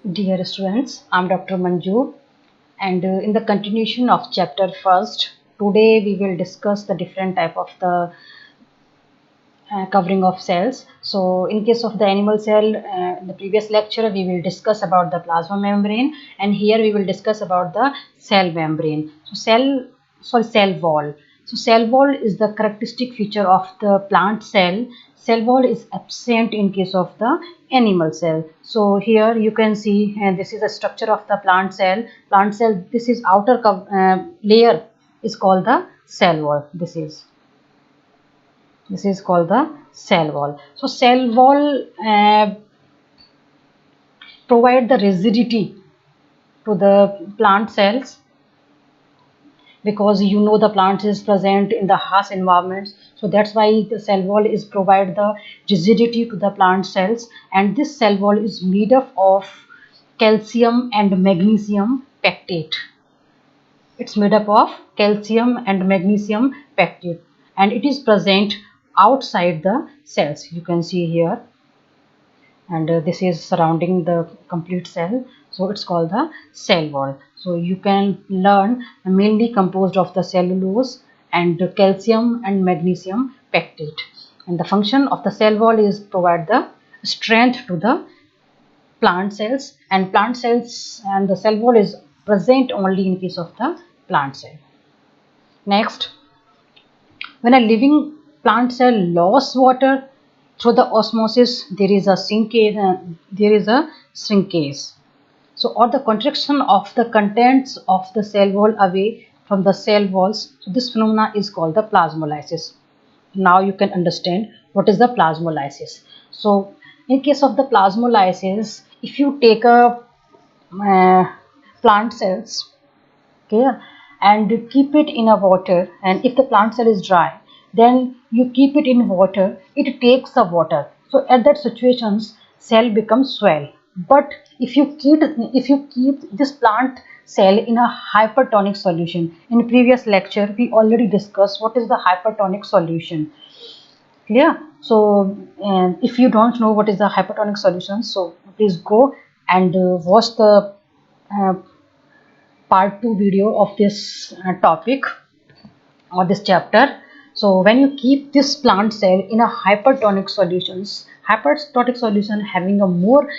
Dear students, I am Dr. Manju, and in the continuation of chapter first, today we will discuss the different type of the covering of cells. So in case of the animal cell, in the previous lecture we will discuss about the plasma membrane, and here we will discuss about the cell membrane. So cell wall. So cell wall is the characteristic feature of the plant cell. Cell wall is absent in case of the animal cell. So here you can see, this is the structure of the plant cell. Plant cell, this is outer layer is called the cell wall. This is called the cell wall. So cell wall provide the rigidity to the plant cells, because you know the plant is present in the harsh environments. So that's why the cell wall is provide the rigidity to the plant cells, and this cell wall is made up of calcium and magnesium pectate. It's made up of calcium and magnesium pectate, and it is present outside the cells. You can see here, and this is surrounding the complete cell, so it's called the cell wall. So you can learn mainly composed of the cellulose and calcium and magnesium pectate, and the function of the cell wall is provide the strength to the plant cells, and plant cells, and the cell wall is present only in case of the plant cell. Next, when a living plant cell lost water through the osmosis, there is a shrinkage. So, or the contraction of the contents of the cell wall away from the cell walls. So, this phenomena is called the plasmolysis. Now you can understand what is the plasmolysis. So, in case of the plasmolysis, if you take a uh, plant cells, okay, and keep it in a water, and if the plant cell is dry, then you keep it in water, it takes the water. So at that situations, cell becomes swell. But if you keep this plant cell in a hypertonic solution, in previous lecture we already discussed what is the hypertonic solution. Clear? So if you don't know what is the hypertonic solution, so please go and watch the uh, part 2 video of this topic or this chapter. So when you keep this plant cell in a hypertonic solution having a more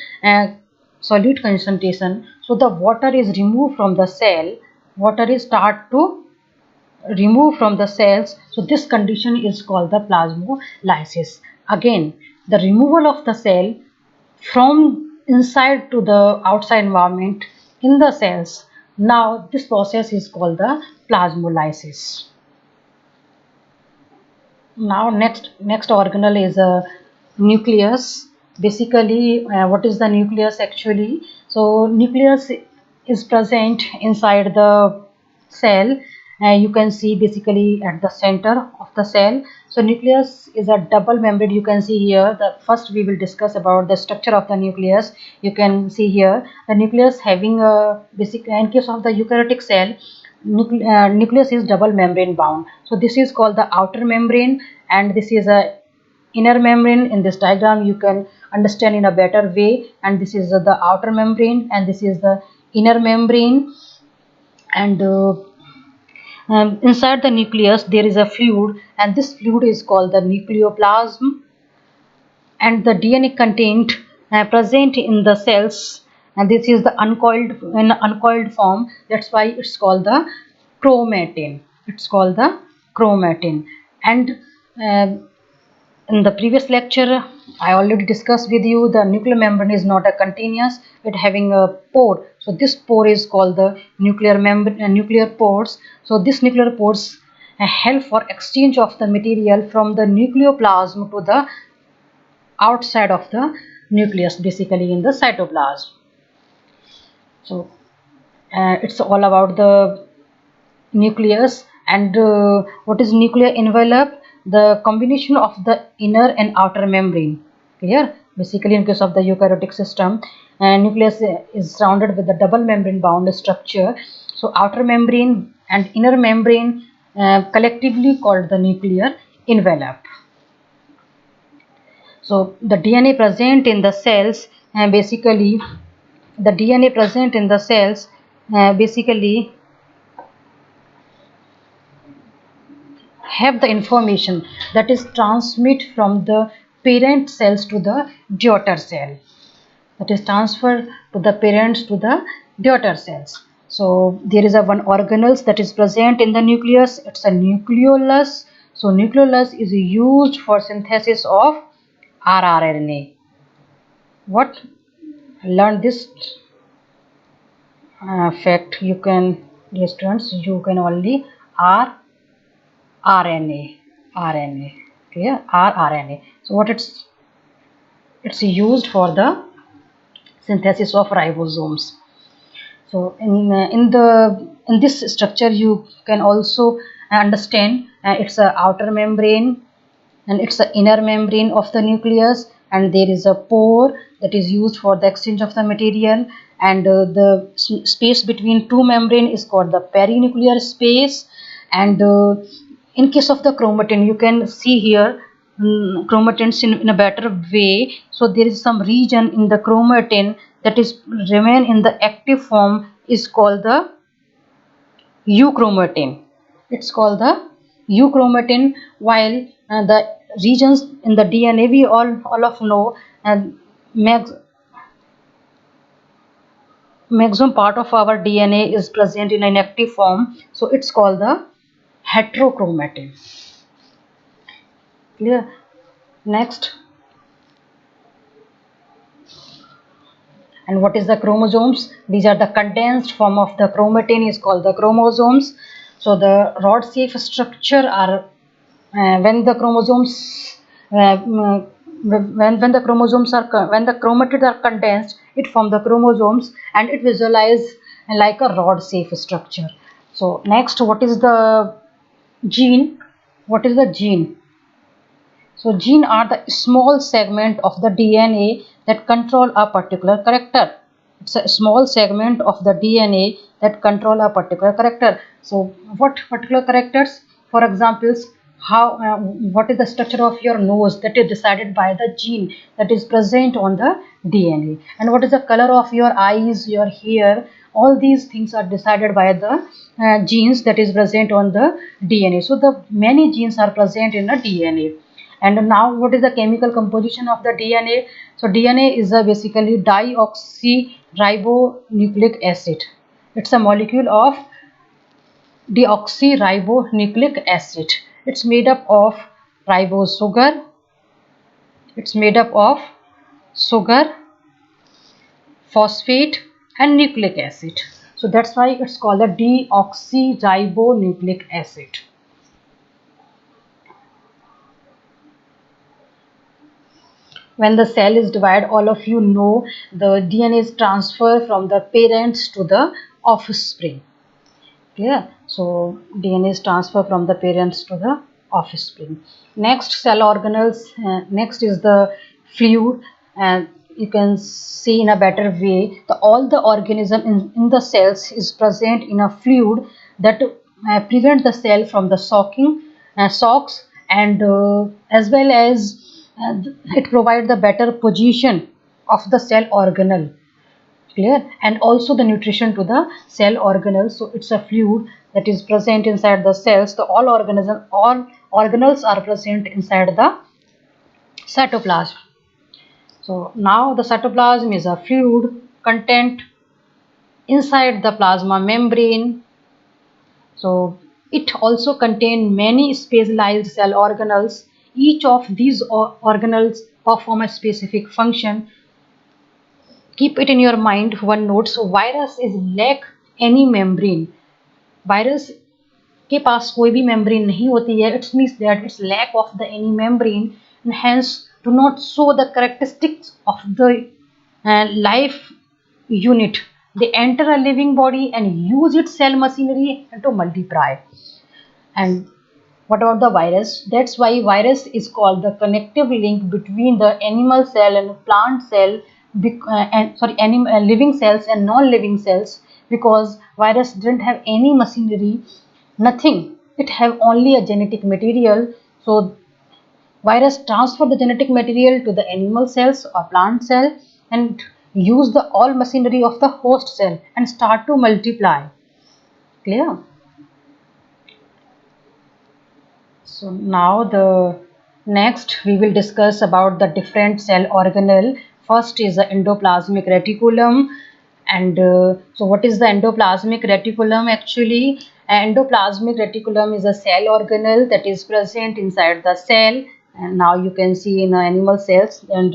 solute concentration, so the water is removed from the cell, water is start to remove from the cells. So this condition is called the plasmolysis. Again, the removal of the cell from inside to the outside environment in the cells. Now this process is called the plasmolysis. Now next organelle is a nucleus. Basically, what is the nucleus actually? So nucleus is present inside the cell. You can see basically at the center of the cell. So nucleus is a double membrane. You can see here. The first we will discuss about the structure of the nucleus. You can see here the nucleus having a basic. In case of the eukaryotic cell, nucleus is double membrane bound. So this is called the outer membrane, and this is a inner membrane. In this diagram you can understand in a better way, and this is the outer membrane and this is the inner membrane. And inside the nucleus there is a fluid, and this fluid is called the nucleoplasm, and the DNA content present in the cells, and this is the uncoiled form. That's why it's called the chromatin. It's called the chromatin. And uh, in the previous lecture I already discussed with you, the nuclear membrane is not a continuous, it having a pore. So this pore is called the nuclear membrane, nuclear pores. So this nuclear pores help for exchange of the material from the nucleoplasm to the outside of the nucleus, basically in the cytoplasm. So it's all about the nucleus. And what is nuclear envelope? The combination of the inner and outer membrane. Clear? Basically in case of the eukaryotic system, nucleus is surrounded with the double membrane bound structure. So outer membrane and inner membrane collectively called the nuclear envelope. So the DNA present in the cells basically the DNA present in the cells basically have the information that is transmit from the parent cells to the daughter cell, that is transferred to the parents to the daughter cells. So there is a one organelles that is present in the nucleus. It's a nucleolus. So nucleolus is used for synthesis of rRNA. What? Learn this fact. You can, dear students, you can only RNA. Okay, rRNA. So what it's used for the synthesis of ribosomes. So in this structure you can also understand it's a outer membrane and it's the inner membrane of the nucleus, and there is a pore that is used for the exchange of the material, and the space between two membrane is called the perinuclear space. And in case of the chromatin, you can see here chromatins in a better way. So there is some region in the chromatin that is remain in the active form is called the euchromatin. It's called the euchromatin, while the regions in the DNA we all of know, and maximum part of our DNA is present in an active form, so it's called the heterochromatin. Clear? Next. And what is the chromosomes? These are the condensed form of the chromatin is called the chromosomes. So the rod shape structure are when the chromosomes when the chromosomes are when the chromatids are condensed, it form the chromosomes and it visualize like a rod shape structure. So next, what is the gene? What is the gene? So gene are the small segment of the DNA that control a particular character. It's a small segment of the DNA that control a particular character. So what particular characters? For examples, how what is the structure of your nose, that is decided by the gene that is present on the DNA, and what is the color of your eyes, your hair, all these things are decided by the genes that is present on the DNA. So the many genes are present in the DNA. And now what is the chemical composition of the DNA? So DNA is a basically deoxyribonucleic acid. It's a molecule of deoxyribonucleic acid. It's made up of ribose sugar. It's made up of sugar, phosphate and nucleic acid. So that's why it's called a deoxyribonucleic acid. When the cell is divided, all of you know the DNA is transferred from the parents to the offspring. Yeah, so DNA is transferred from the parents to the offspring. Next, cell organelles. Next is the fluid, and you can see in a better way the all the organism in the cells is present in a fluid that prevent the cell from the socks, and as well as it provides the better position of the cell organelle. Clear? And also the nutrition to the cell organelles. So it's a fluid that is present inside the cells. The all organelles are present inside the cytoplasm. So now the cytoplasm is a fluid content inside the plasma membrane. So it also contains many specialized cell organelles. Each of these organelles perform a specific function. Keep it in your mind. One notes, virus is lack any membrane. Virus के पास कोई भी membrane नहीं होती है. It means that it's lack of the any membrane and hence do not show the characteristics of the life unit. They enter a living body and use its cell machinery to multiply. And what about the virus? That's why virus is called the connective link between the animal cell and plant cell, living cells and non-living cells, because virus didn't have any machinery, nothing. It have only a genetic material. So virus transfer the genetic material to the animal cells or plant cell, and use the all machinery of the host cell and start to multiply. Clear? So now the next we will discuss about the different cell organelle. First is the endoplasmic reticulum. And so what is the endoplasmic reticulum actually? Endoplasmic reticulum is a cell organelle that is present inside the cell, and now you can see in animal cells, and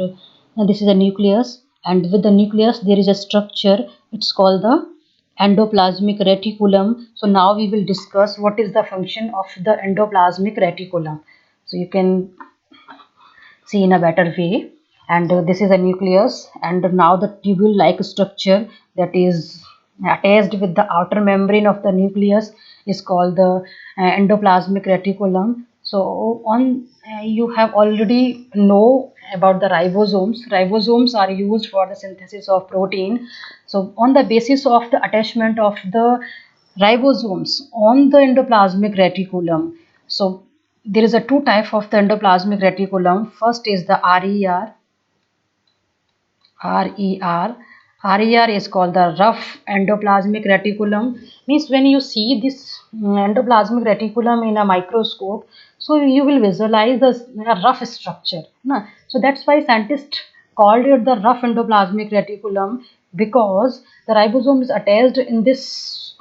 this is a nucleus, and with the nucleus there is a structure, it's called the endoplasmic reticulum. So now we will discuss what is the function of the endoplasmic reticulum. So you can see in a better way. And this is a nucleus, and now the tubule like structure that is attached with the outer membrane of the nucleus is called the endoplasmic reticulum. So on you have already know about the ribosomes are used for the synthesis of protein. So on the basis of the attachment of the ribosomes on the endoplasmic reticulum, so there is a two type of the endoplasmic reticulum. First is the RER. RER is called the rough endoplasmic reticulum. Means when you see this endoplasmic reticulum in a microscope, so you will visualize the rough structure. No? So that's why scientists called it the rough endoplasmic reticulum, because the ribosome is attached in this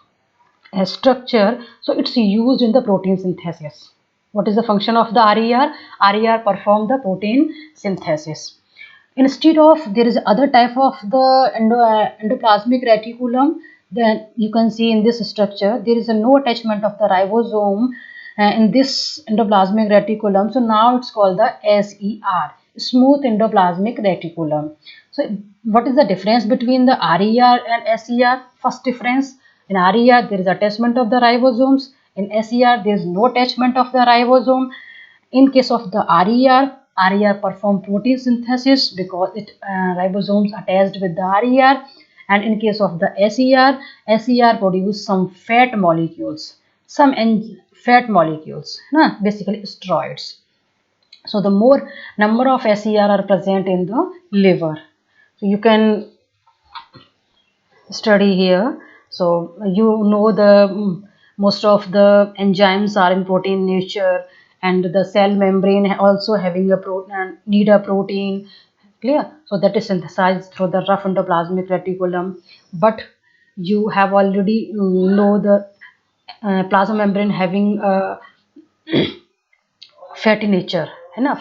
structure, so it's used in the protein synthesis. What is the function of the RER? RER perform the protein synthesis. Instead of there is other type of the endoplasmic reticulum, then you can see in this structure there is a no attachment of the ribosome in this endoplasmic reticulum. So now it's called the SER, smooth endoplasmic reticulum. So what is the difference between the RER and SER? First difference, in RER there is attachment of the ribosomes, in SER there is no attachment of the ribosome. In case of the RER perform protein synthesis because it ribosomes attached with the RER, and in case of the SER produce some fat molecules, fat molecules, basically steroids. So the more number of SER are present in the liver. So you can study here. So you know the most of the enzymes are in protein nature, and the cell membrane also having a protein, need a protein. Clear? So that is synthesized through the rough endoplasmic reticulum. But you have already know the plasma membrane having a fatty nature,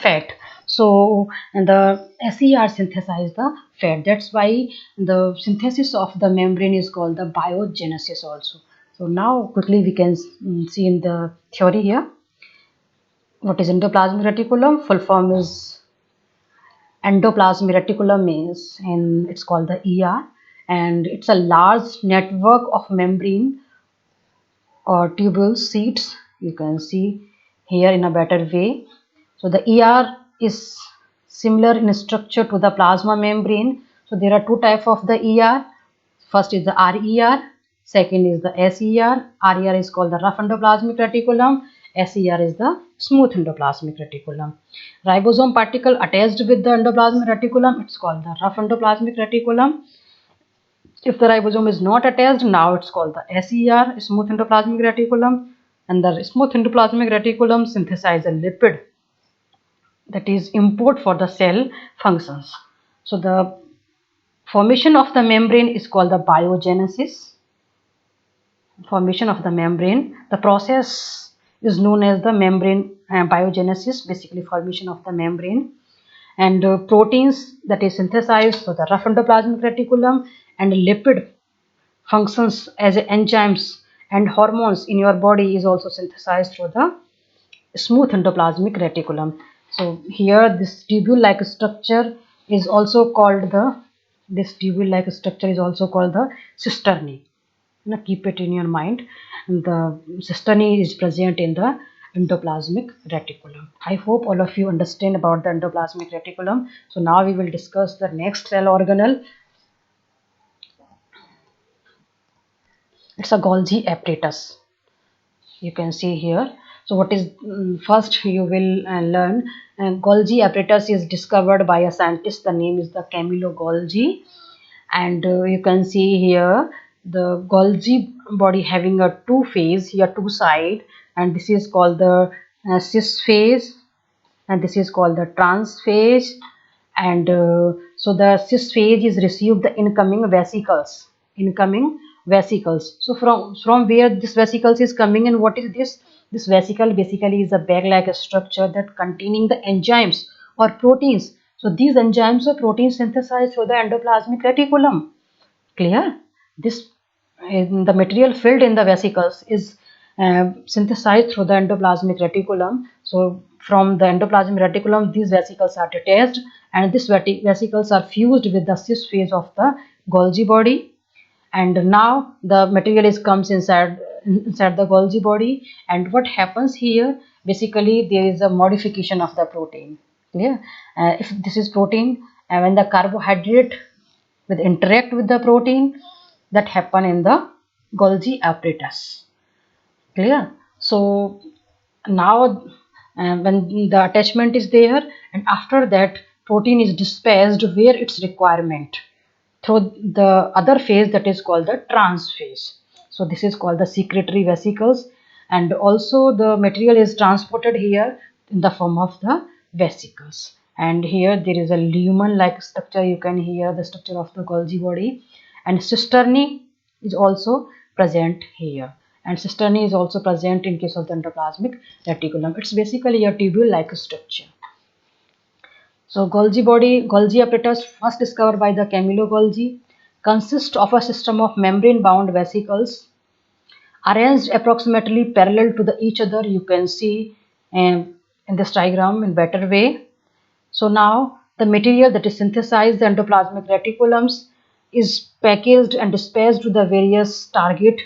fat. So and the SER synthesize the fat. That's why the synthesis of the membrane is called the biogenesis also. So now quickly we can see in the theory here. What is endoplasmic reticulum? Full form is endoplasmic reticulum, means, and it's called the ER, and it's a large network of membrane or tubule seats. You can see here in a better way. So the ER is similar in structure to the plasma membrane. So there are two types of the ER. First is the RER, second is the SER. RER is called the rough endoplasmic reticulum. SER is the smooth endoplasmic reticulum. Ribosome particle attached with the endoplasmic reticulum, it's called the rough endoplasmic reticulum. If the ribosome is not attached, now it's called the SER, smooth endoplasmic reticulum. And the smooth endoplasmic reticulum synthesizes a lipid that is important for the cell functions. So the formation of the membrane is called the biogenesis. Formation of the membrane. The process is known as the membrane biogenesis, basically formation of the membrane. And proteins that is synthesized, so the rough endoplasmic reticulum, and lipid functions as enzymes and hormones in your body is also synthesized through the smooth endoplasmic reticulum. So here this tubule-like structure is also called the cisternae. Now keep it in your mind. And the cisternae is present in the endoplasmic reticulum. I hope all of you understand about the endoplasmic reticulum. So now we will discuss the next cell organelle. It's a Golgi apparatus. You can see here. So what is first you will learn, Golgi apparatus is discovered by a scientist. The name is the Camillo Golgi, And you can see here the Golgi body having a two phase, here two side, and this is called the cis phase, and this is called the trans phase. And so the cis phase is received the incoming vesicles. So from where this vesicles is coming, and what is this vesicle basically is a bag like a structure that containing the enzymes or proteins. So these enzymes or proteins synthesized through the endoplasmic reticulum. Clear? This the material filled in the vesicles is synthesized through the endoplasmic reticulum. So from the endoplasmic reticulum, these vesicles are detached, and these vesicles are fused with the cis phase of the Golgi body. And now the material is comes inside the Golgi body, and what happens here, basically there is a modification of the protein. Clear? If this is protein, and when the carbohydrate will interact with the protein, that happen in the Golgi apparatus. Clear? So now when the attachment is there, and after that protein is dispersed where its requirement through the other phase, that is called the trans phase. So this is called the secretory vesicles, and also the material is transported here in the form of the vesicles. And here there is a lumen like structure, you can hear the structure of the Golgi body, and cisternae is also present here, and cisternae is also present in case of the endoplasmic reticulum. It's basically a tubule like structure. So Golgi apparatus, first discovered by the Camillo Golgi, consists of a system of membrane-bound vesicles arranged approximately parallel to each other. You can see in this diagram in better way. So now the material that is synthesized, the endoplasmic reticulums, is packaged and dispersed to the various target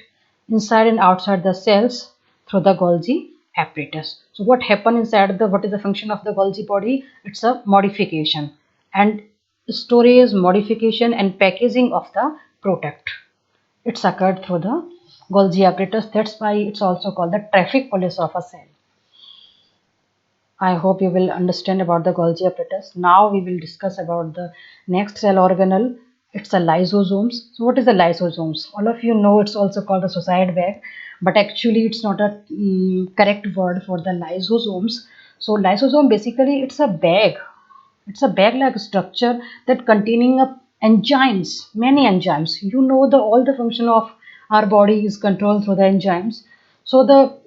inside and outside the cells through the Golgi apparatus. So what happens inside what is the function of the Golgi body? It's a modification and storage, modification and packaging of the product. It's occurred through the Golgi apparatus. That's why it's also called the traffic police of a cell. I hope you will understand about the Golgi apparatus. Now we will discuss about the next cell organelle. It's the lysosomes. So what is the lysosomes? All of you know it's also called the suicide bag, but actually it's not a correct word for the lysosomes. So lysosome basically it's a bag. It's a bag-like structure that containing enzymes, many enzymes. You know the all the function of our body is controlled through the enzymes. So the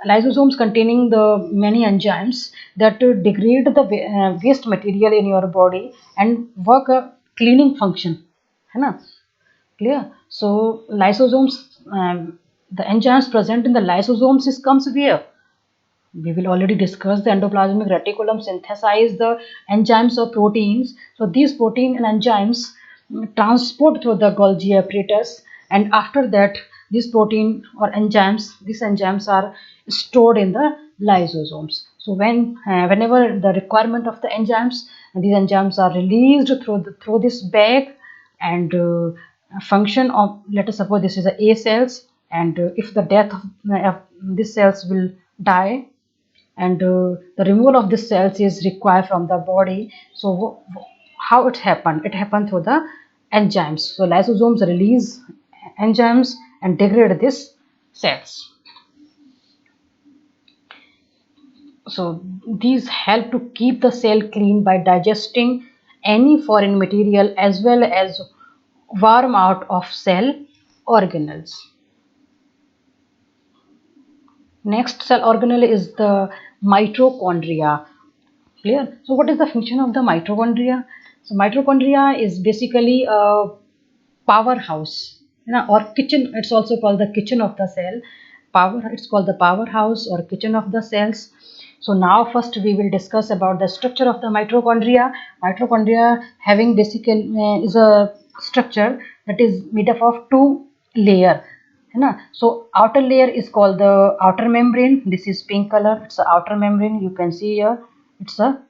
lysosomes containing the many enzymes that degrade the waste material in your body and work a cleaning function. है ना? Clear? So lysosomes, the enzymes present in the lysosomes is comes where? We will already discuss the endoplasmic reticulum synthesize the enzymes or proteins. So these protein and enzymes transport through the Golgi apparatus, and after that these protein or these enzymes are stored in the lysosomes. So whenever the requirement of the enzymes, these enzymes are released through this bag, and function of, let us suppose this is a cells, and if the death of these cells will die, and the removal of the cells is required from the body. So how it happened? It happened through the enzymes. So lysosomes release enzymes and degrade these cells. So these help to keep the cell clean by digesting any foreign material as well as worm out of cell organelles. Next cell organelle is the mitochondria. Clear? So what is the function of the mitochondria? So mitochondria is basically a powerhouse, or kitchen. It's also called the kitchen of the cell. It's called the powerhouse or kitchen of the cells. So now first we will discuss about the structure of the mitochondria. Mitochondria having basically is a structure that is made up of two layer. So outer layer is called the outer membrane. This is pink color. It's the outer membrane. You can see here. It's a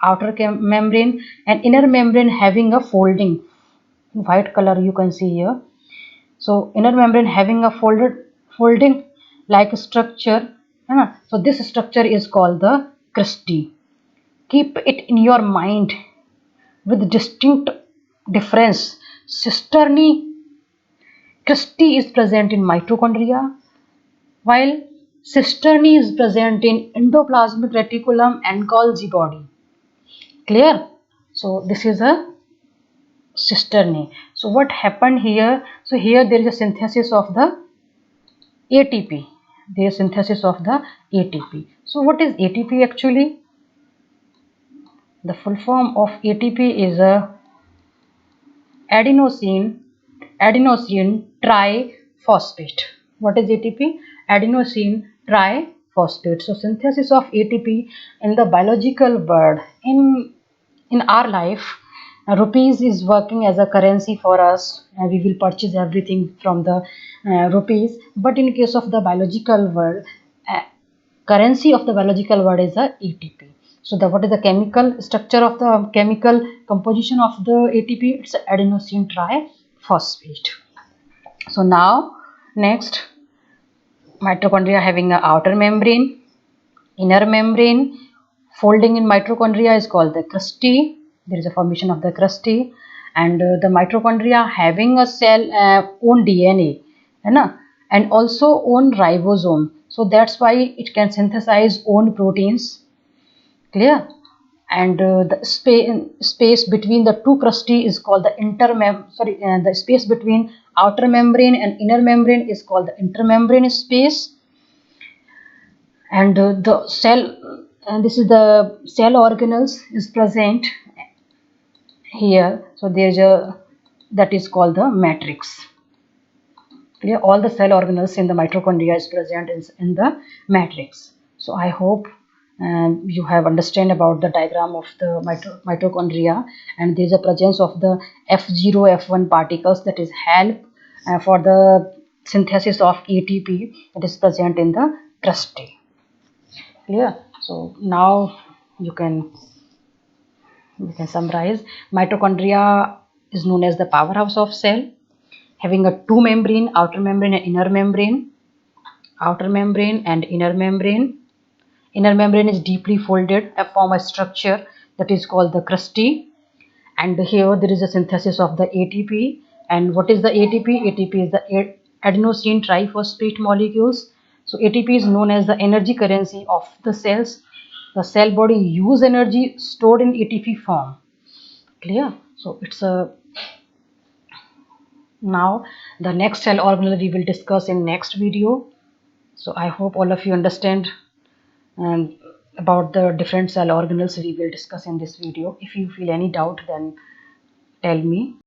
outer membrane, and inner membrane having a folding white color. You can see here. So inner membrane having a folding like structure. So this structure is called the cristae. Keep it in your mind with distinct difference. cisternae Christi is present in mitochondria, while cisternae is present in endoplasmic reticulum and Golgi body. Clear? So this is a cisternae. So what happened here? So here there is a synthesis of the ATP. There is synthesis of the ATP. So what is ATP actually? The full form of ATP is a adenosine triphosphate. What is ATP? Adenosine triphosphate. So synthesis of ATP in the biological world, in our life, rupees is working as a currency for us, and we will purchase everything from the rupees. But in case of the biological world, uh, currency of the biological world is the ATP. So the what is the chemical structure of the chemical composition of the ATP? It's adenosine triphosphate. So now next, mitochondria having an outer membrane, inner membrane. Folding in mitochondria is called the crusty. There is a formation of the crusty, and the mitochondria having a cell own DNA, and also own ribosome. So that's why it can synthesize own proteins. Clear? And the space between the two crusty is called the the space between outer membrane and inner membrane is called the intermembrane space. And the cell, and this is the cell organelles is present here. So there is a, that is called the matrix. Clear? All the cell organelles in the mitochondria is present in the matrix. So I hope you have understand about the diagram of the mitochondria, and there is a presence of the F0 F1 particles that is help for the synthesis of ATP that is present in the crusty. Clear? So now you can summarize. Mitochondria is known as the powerhouse of cell, having a two membrane, outer membrane and inner membrane. Outer membrane and inner membrane. Inner membrane is deeply folded and form a structure that is called the crusty. And here there is a synthesis of the ATP. And what is the ATP? ATP is the adenosine triphosphate molecules. So ATP is known as the energy currency of the cells. The cell body use energy stored in ATP form. Clear? So it's a, now the next cell organelle we will discuss in next video. So I hope all of you understand and about the different cell organelles we will discuss in this video. If you feel any doubt, then tell me.